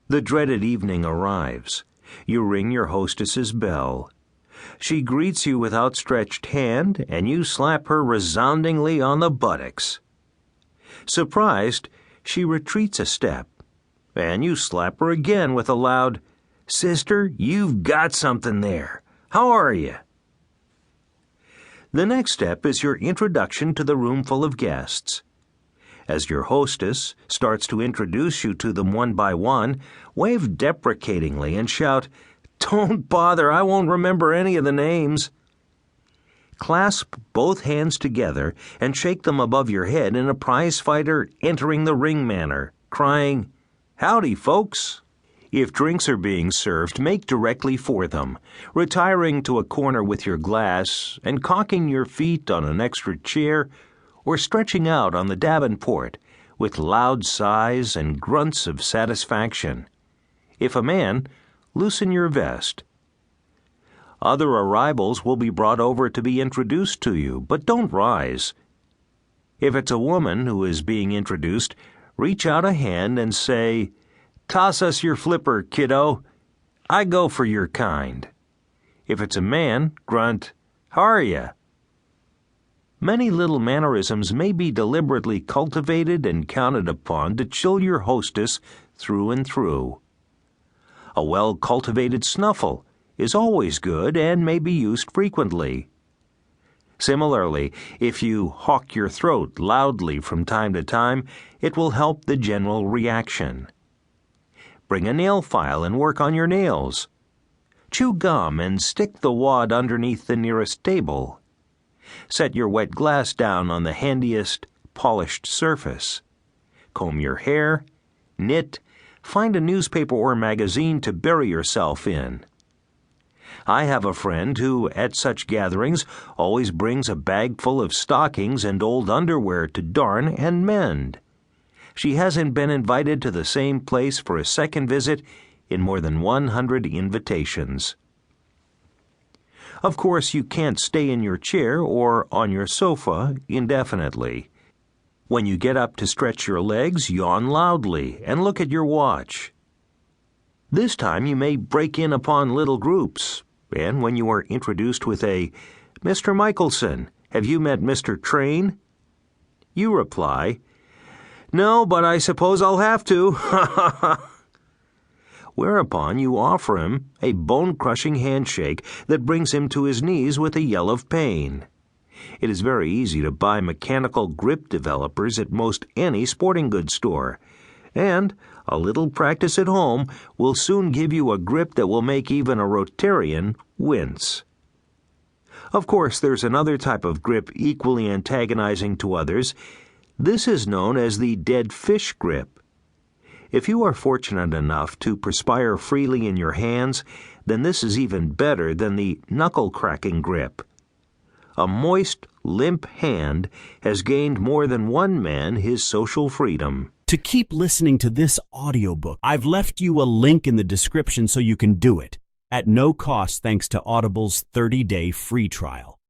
The dreaded evening arrives. You ring your hostess's bell. She greets you with outstretched hand, and you slap her resoundingly on the buttocks. Surprised, she retreats a step, and you slap her again with a loud, "Sister, you've got something there. How are you?" The next step is your introduction to the room full of guests. As your hostess starts to introduce you to them one by one, wave deprecatingly and shout, "Don't bother, I won't remember any of the names." Clasp both hands together and shake them above your head in a prize-fighter entering the ring manner, crying, "Howdy, folks." If drinks are being served, make directly for them, retiring to a corner with your glass and cocking your feet on an extra chair or stretching out on the davenport with loud sighs and grunts of satisfaction. If a man, loosen your vest. Other arrivals will be brought over to be introduced to you, but don't rise. If it's a woman who is being introduced, reach out a hand and say, "Toss us your flipper, kiddo. I go for your kind." If it's a man, grunt, "H'are ya?" Many little mannerisms may be deliberately cultivated and counted upon to chill your hostess through and through. A well-cultivated snuffle is always good and may be used frequently. Similarly, if you hawk your throat loudly from time to time, it will help the general reaction. Bring a nail file and work on your nails. Chew gum and stick the wad underneath the nearest table. Set your wet glass down on the handiest polished surface. Comb your hair, knit, find a newspaper or magazine to bury yourself in. I have a friend who, at such gatherings, always brings a bag full of stockings and old underwear to darn and mend. She hasn't been invited to the same place for a second visit in more than 100 invitations. Of course, you can't stay in your chair or on your sofa indefinitely. When you get up to stretch your legs, yawn loudly and look at your watch. This time you may break in upon little groups, and when you are introduced with a, "Mr. Michelson, have you met Mr. Train?" you reply, "No, but I suppose I'll have to." Whereupon you offer him a bone-crushing handshake that brings him to his knees with a yell of pain. It is very easy to buy mechanical grip developers at most any sporting goods store, and a little practice at home will soon give you a grip that will make even a Rotarian wince. Of course, there's another type of grip equally antagonizing to others. This is known as the dead fish grip. If you are fortunate enough to perspire freely in your hands, then this is even better than the knuckle-cracking grip. A moist, limp hand has gained more than one man his social freedom. To keep listening to this audiobook, I've left you a link in the description so you can do it, at no cost thanks to Audible's 30-day free trial.